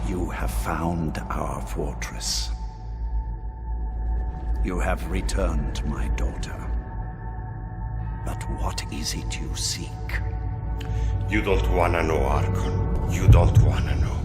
You have found our fortress. You have returned my daughter. But what is it you seek? You don't wanna know, Archon. You don't wanna know.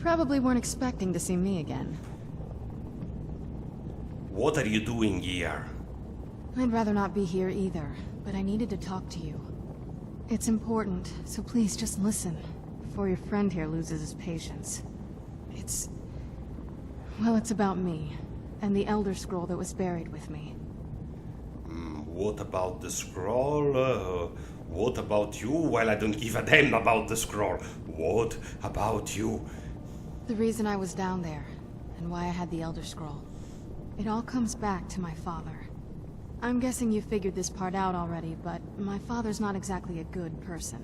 Probably weren't expecting to see me again. What are you doing here? I'd rather not be here either, but I needed to talk to you. It's important, so please just listen, before your friend here loses his patience. Well, it's about me, and the Elder Scroll that was buried with me. What about the scroll? What about you? Well, I don't give a damn about the scroll. What about you? The reason I was down there, and why I had the Elder Scroll. It all comes back to my father. I'm guessing you figured this part out already, but my father's not exactly a good person,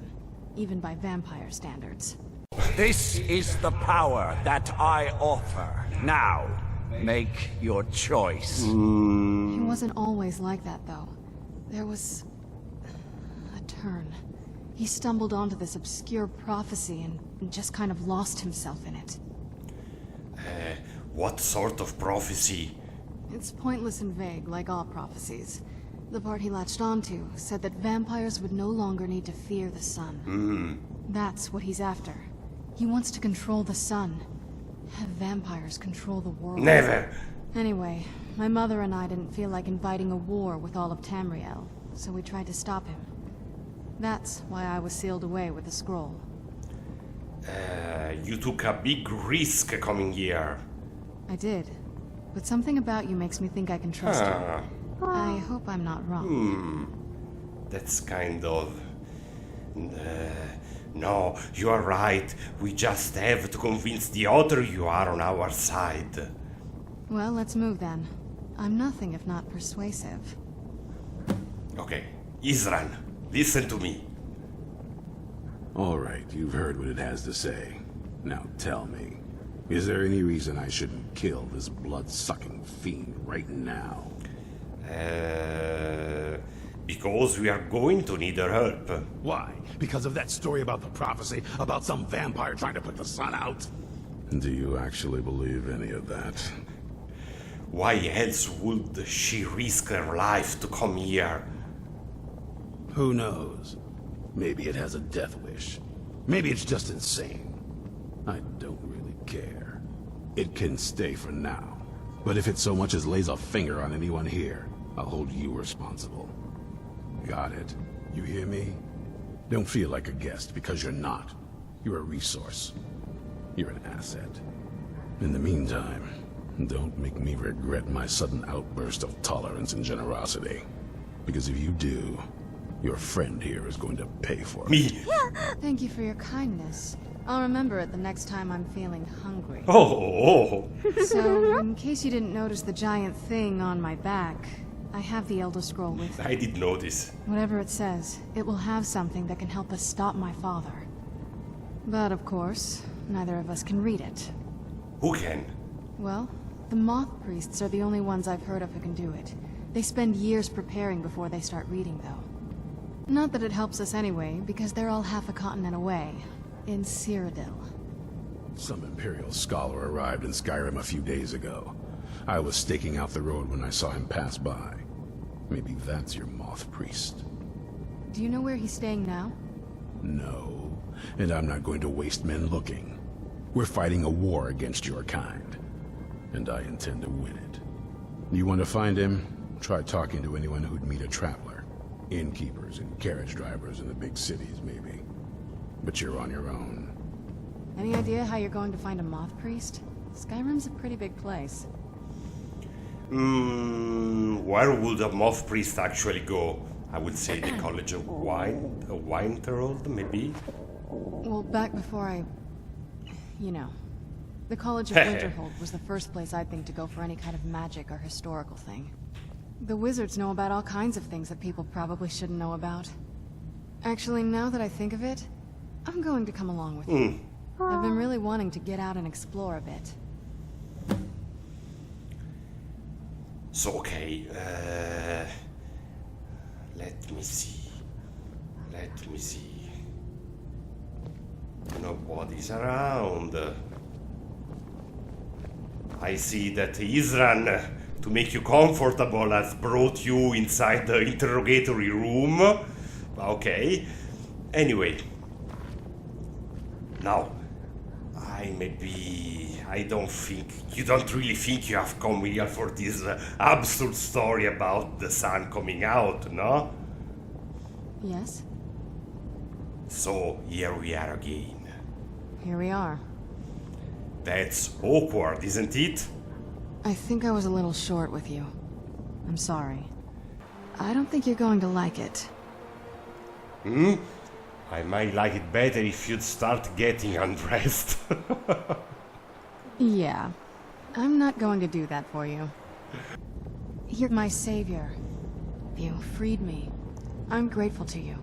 even by vampire standards. This is the power that I offer. Now, make your choice. He wasn't always like that, though. There was a turn. He stumbled onto this obscure prophecy and just kind of lost himself in it. What sort of prophecy? It's pointless and vague, like all prophecies. The part he latched onto said that vampires would no longer need to fear the sun. That's what he's after. He wants to control the sun. Have vampires control the world. Never! Anyway, my mother and I didn't feel like inviting a war with all of Tamriel, so we tried to stop him. That's why I was sealed away with the scroll. You took a big risk coming here. I did. But something about you makes me think I can trust you. I hope I'm not wrong. That's kind of... No, you are right. We just have to convince the other you are on our side. Well, let's move then. I'm nothing if not persuasive. Okay, Isran, listen to me. All right, you've heard what it has to say. Now tell me, is there any reason I shouldn't kill this blood-sucking fiend right now? Because we are going to need her help. Why? Because of that story about the prophecy, about some vampire trying to put the sun out? Do you actually believe any of that? Why else would she risk her life to come here? Who knows? Maybe it has a death wish. Maybe it's just insane. I don't really care. It can stay for now. But if it so much as lays a finger on anyone here, I'll hold you responsible. Got it? You hear me? Don't feel like a guest, because you're not. You're a resource. You're an asset. In the meantime, don't make me regret my sudden outburst of tolerance and generosity. Because if you do, your friend here is going to pay for it. Me? Thank you for your kindness. I'll remember it the next time I'm feeling hungry. Oh. So, in case you didn't notice the giant thing on my back, I have the Elder Scroll with me. I did notice. Whatever it says, it will have something that can help us stop my father. But of course, neither of us can read it. Who can? Well, the moth priests are the only ones I've heard of who can do it. They spend years preparing before they start reading, though. Not that it helps us anyway, because they're all half a continent away, in Cyrodiil. Some Imperial scholar arrived in Skyrim a few days ago. I was staking out the road when I saw him pass by. Maybe that's your moth priest. Do you know where he's staying now? No, and I'm not going to waste men looking. We're fighting a war against your kind, and I intend to win it. You want to find him? Try talking to anyone who'd meet a traveler. Innkeepers and carriage drivers in the big cities, maybe. But you're on your own. Any idea how you're going to find a moth priest? Skyrim's a pretty big place. Where would a moth priest actually go? I would say the College of Wine, a Winterhold, maybe? Well, back before the College of Winterhold was the first place I'd think to go for any kind of magic or historical thing. The wizards know about all kinds of things that people probably shouldn't know about. Actually, now that I think of it, I'm going to come along with you. I've been really wanting to get out and explore a bit. So, okay, let me see. Nobody's around. I see that Isran, to make you comfortable, has brought you inside the interrogatory room. Okay. Anyway. Now, I don't think, you don't really think you have come here for this absurd story about the sun coming out, no? Yes? So, here we are again. Here we are. That's awkward, isn't it? I think I was a little short with you. I'm sorry. I don't think you're going to like it. I might like it better if you'd start getting undressed. Yeah. I'm not going to do that for you. You're my savior. You freed me. I'm grateful to you.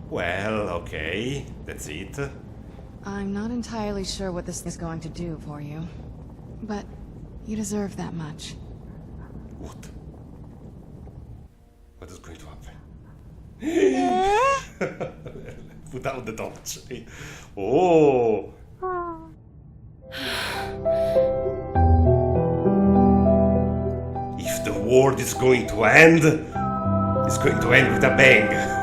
Well, okay, that's it. I'm not entirely sure what this is going to do for you. But you deserve that much. What? What is going to happen? Put out the torch. Oh! If the world is going to end, it's going to end with a bang.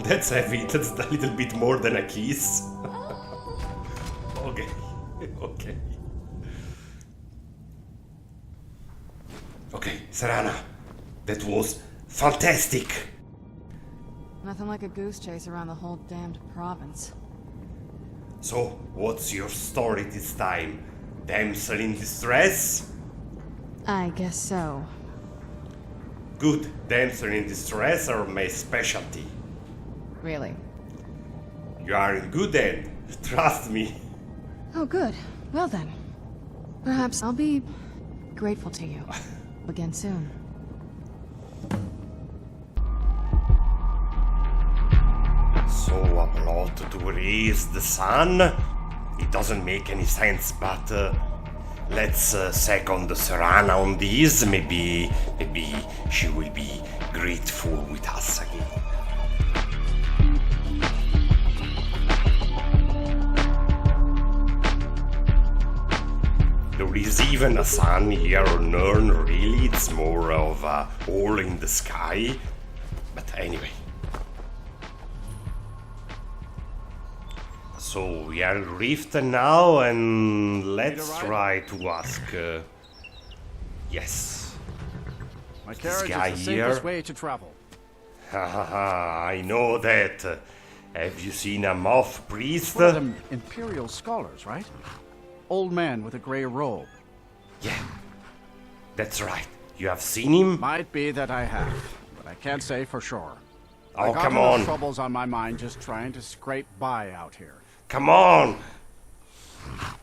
That's heavy, that's a little bit more than a kiss. Okay, okay. Okay, Serana, that was fantastic. Nothing like a goose chase around the whole damned province. So, what's your story this time? Damsel in distress? I guess so. Good, damsel in distress are my specialty. Really? You are in good end, trust me. Oh, good. Well then. Perhaps I'll be grateful to you again soon. So a plot to raise the sun? It doesn't make any sense, but let's second Serana on this. Maybe she will be grateful with us again. There is even a sun here on Earth, really. It's more of a hole in the sky. But anyway. So we are in Rift now, and let's try to ask. Yes. My This carriage guy is the here. safest way to travel. Hahaha, I know that. Have you seen a moth priest? One of them imperial scholars, right? Old man with a gray robe. Yeah, that's right. You have seen him? Might be that I have, but I can't say for sure. I Oh, got come enough on. troubles on my mind just trying to scrape by out here. Come on!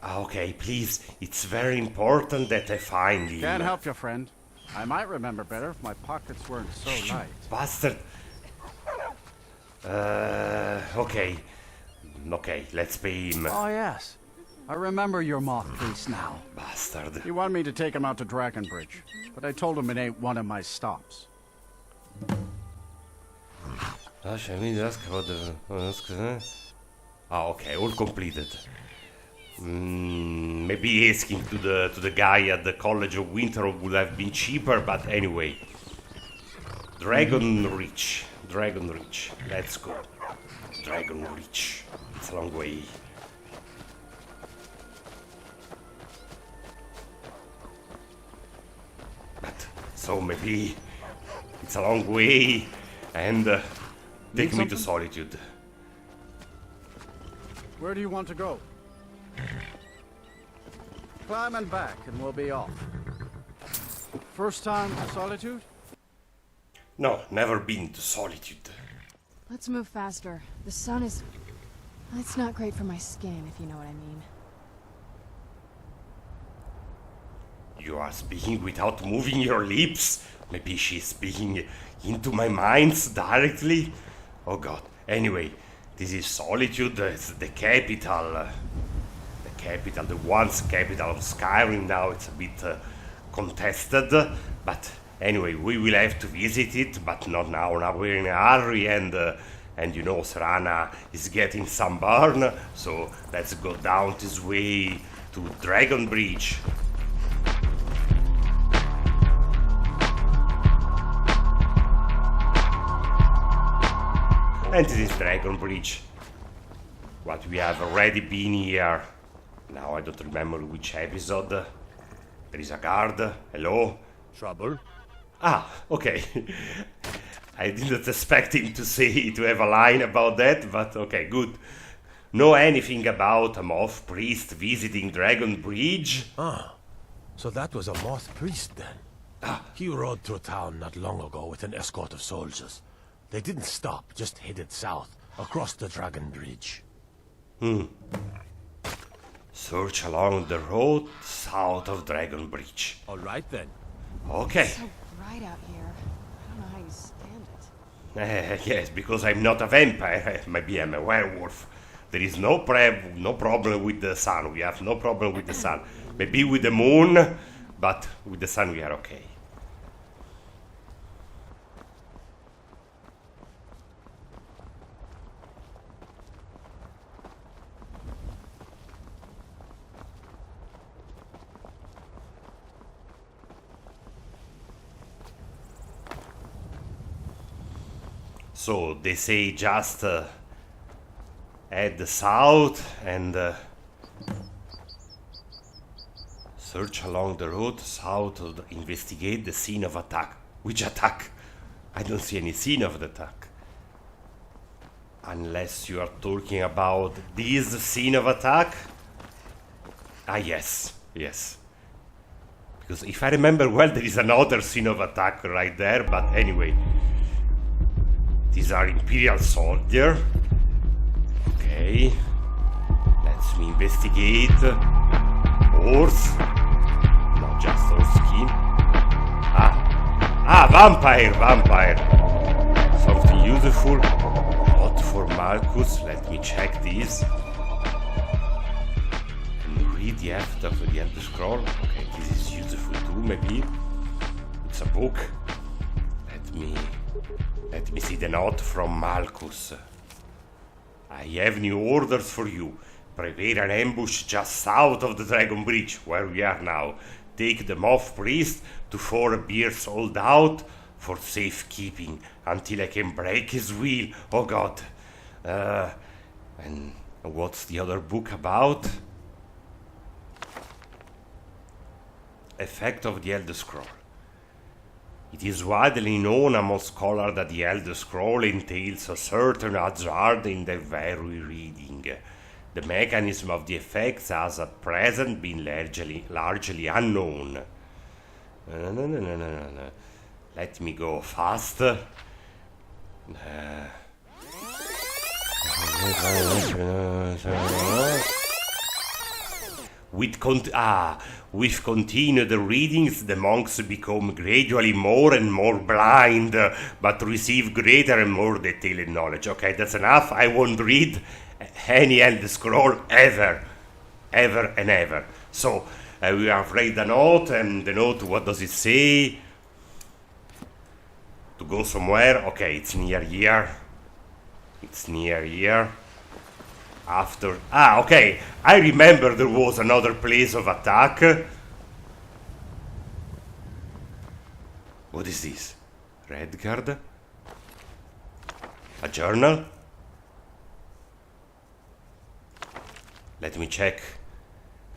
Okay, please. It's very important that I find him. Can't help you, friend. I might remember better if my pockets weren't so light. Bastard. Okay. Okay, let's pay him. Oh, yes. I remember your moth priest now. Bastard. He wanted me to take him out to Dragonbridge, but I told him it ain't one of my stops. Okay, all completed. Maybe asking to the guy at the College of Winter would have been cheaper, but anyway. Dragon Reach. Let's go. Dragon Reach. It's a long way. But, so maybe it's a long way, and take me to Solitude. Where do you want to go? Climb and back, and we'll be off. First time to Solitude? No, never been to Solitude. Let's move faster. The sun is... It's not great for my skin, if you know what I mean. You are speaking without moving your lips? Maybe she's speaking into my mind directly? Oh god. Anyway, this is Solitude, it's the capital. The once capital of Skyrim. Now it's a bit contested, but anyway, we will have to visit it, but not now. Now we're in a hurry, and you know Serana is getting sunburn, so let's go down this way to Dragon Bridge. And this is Dragon Bridge. What we have already been here. Now I don't remember which episode. There is a guard. Hello? Trouble? Ah, okay. I didn't expect him to have a line about that, but okay, good. Know anything about a moth priest visiting Dragon Bridge? Ah, so that was a moth priest then. He rode through town not long ago with an escort of soldiers. They didn't stop, just headed south, across the Dragon Bridge. Search along the road south of Dragon Bridge. All right then. Okay. It's so bright out here. I don't know how you stand it. Yes, because I'm not a vampire. Maybe I'm a werewolf. There is no problem with the sun. We have no problem with the sun. Maybe with the moon, but with the sun we are okay. So they say just head south and search along the road south to investigate the scene of attack. Which attack? I don't see any scene of the attack. Unless you are talking about this scene of attack? Ah, yes. Because if I remember well, there is another scene of attack right there, but anyway. These are Imperial soldiers. Okay. Let's me investigate. Horse. Not just horse skin. Vampire. Something useful. Not for Marcus. Let me check this. And read the after of the Elder Scroll. Okay, this is useful too, maybe. It's a book. Let me see the note from Marcus. I have new orders for you. Prepare an ambush just south of the Dragon Bridge, where we are now. Take the moth priest to 4 beers sold out for safekeeping until I can break his will. Oh god. And what's the other book about? Effect of the Elder Scroll. It is widely known among scholars that the Elder Scroll entails a certain hazard in the very reading. The mechanism of the effects has at present been largely unknown. No. Let me go fast. With continued readings, the monks become gradually more and more blind, but receive greater and more detailed knowledge. Okay, that's enough. I won't read any Elder Scroll ever. So, we have read the note, and the note, what does it say? To go somewhere? Okay, it's near here. After... okay. I remember there was another place of attack. What is this? Redguard? A journal? Let me check.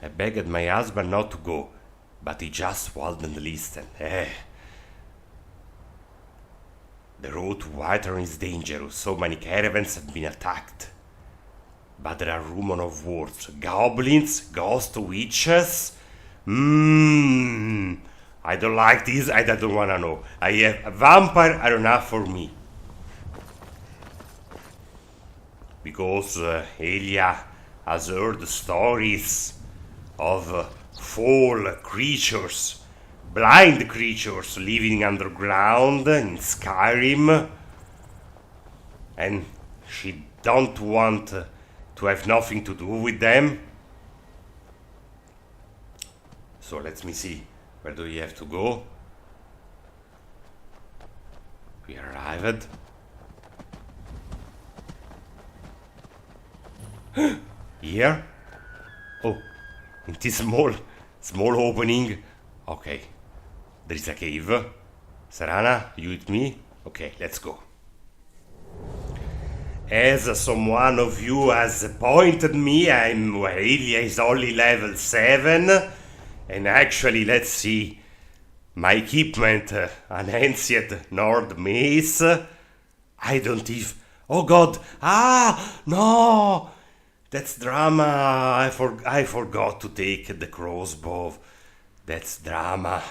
I begged my husband not to go, but he just wouldn't listen. The road to Whiterun is dangerous. So many caravans have been attacked. But there are rumors of wars. Goblins, ghost witches. I don't like this, I don't wanna know. I have a vampire are enough for me. Because Elia has heard stories of foul creatures, blind creatures living underground in Skyrim, and she don't want to have nothing to do with them. So let me see, where do we have to go? We arrived. Here? Oh, in this small opening. Okay, there is a cave. Serana, you with me? Okay, let's go. As someone of you has pointed me, Elia is only level 7. And actually, let's see, my equipment, an ancient Nord mace. I don't even... Oh god! Ah! No! That's drama. I forgot to take the crossbow. That's drama.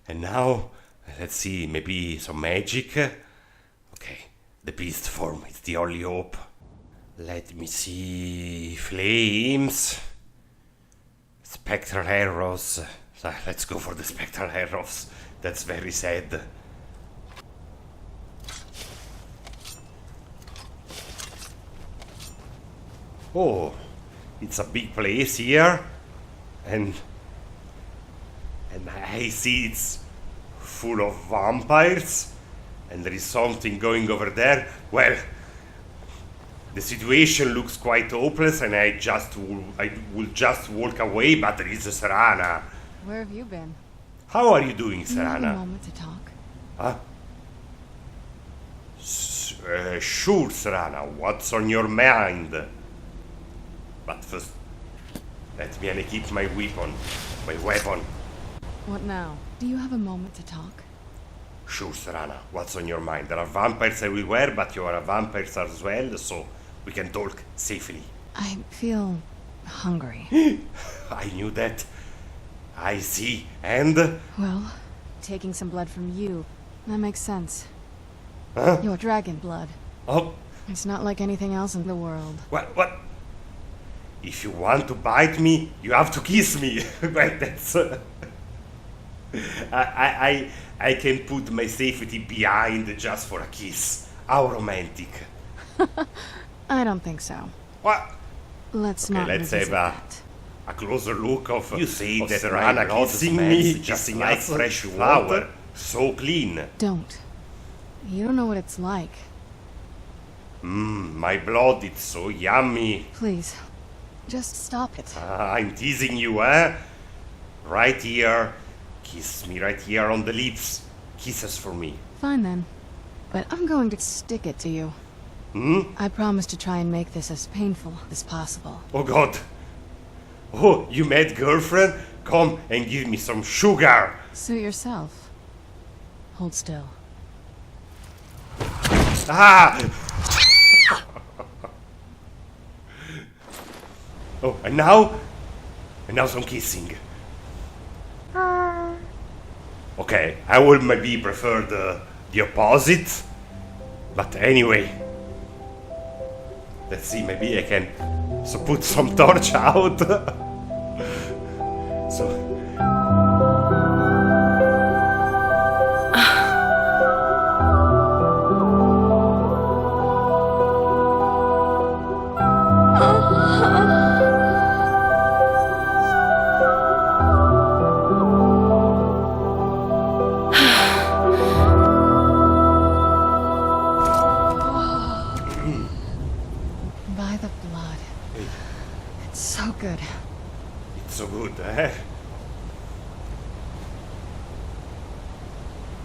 And now, let's see, maybe some magic. Okay, the beast form is the only hope. Let me see... Flames... Spectral arrows. Let's go for the spectral arrows. That's very sad. Oh, it's a big place here, and I see it's full of vampires, and there is something going over there. Well, the situation looks quite hopeless, and I will just walk away, but there is a Serana. Where have you been? How are you doing, Do you have a Serana? moment to talk? Huh? Sure, Serana. What's on your mind? But first, let me unequip my weapon. What now? Do you have a moment to talk? Sure, Serana. What's on your mind? There are vampires everywhere, but you are a vampire as well, so we can talk safely. I feel hungry. I knew that. I see. And? Well, taking some blood from you, that makes sense. Huh? Your dragon blood. Oh, It's not like anything else in the world. what? If you want to bite me, you have to kiss me. Well, that's... I can put my safety behind just for a kiss. How romantic. I don't think so. What? Let's not Let's revisit have that. a closer look of... You say of that Serana MacLeod kissing smells me, just kissing like like fresh flower. So clean. Don't. You don't know what it's like. My blood, it's so yummy. Please, just stop it. I'm teasing you, eh? Right here. Kiss me right here on the lips. Kisses for me. Fine then. But I'm going to stick it to you. I promise to try and make this as painful as possible. Oh god. Oh, you mad girlfriend? Come and give me some sugar. Suit yourself. Hold still. Ah! Oh, and now? And now some kissing. Okay, I would maybe prefer the opposite. But anyway. Let's see, maybe I can put some torch out. So... By the blood. It's so good. It's so good, eh?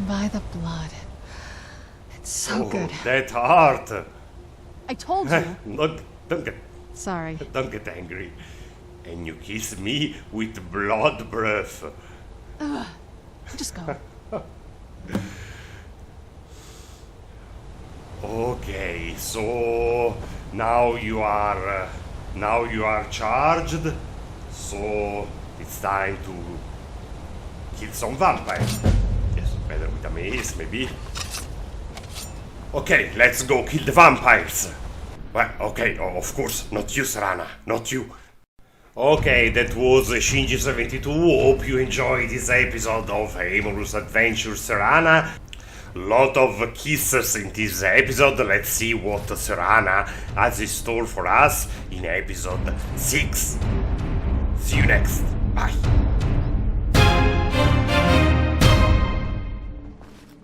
By the blood. It's so Oh, good. that heart. I told you. Look, don't Sorry. get angry. And you kiss me with blood breath. Just go. Okay, so now you are charged. So it's time to kill some vampires. Yes, better with a mace, maybe. Okay, let's go kill the vampires. Well, okay, of course, not you, Serana, not you. Okay, that was Shinji72. Hope you enjoyed this episode of Amorous Adventures Serana. Lot of kisses in this episode. Let's see what Serana has in store for us in episode 6. See you next. Bye.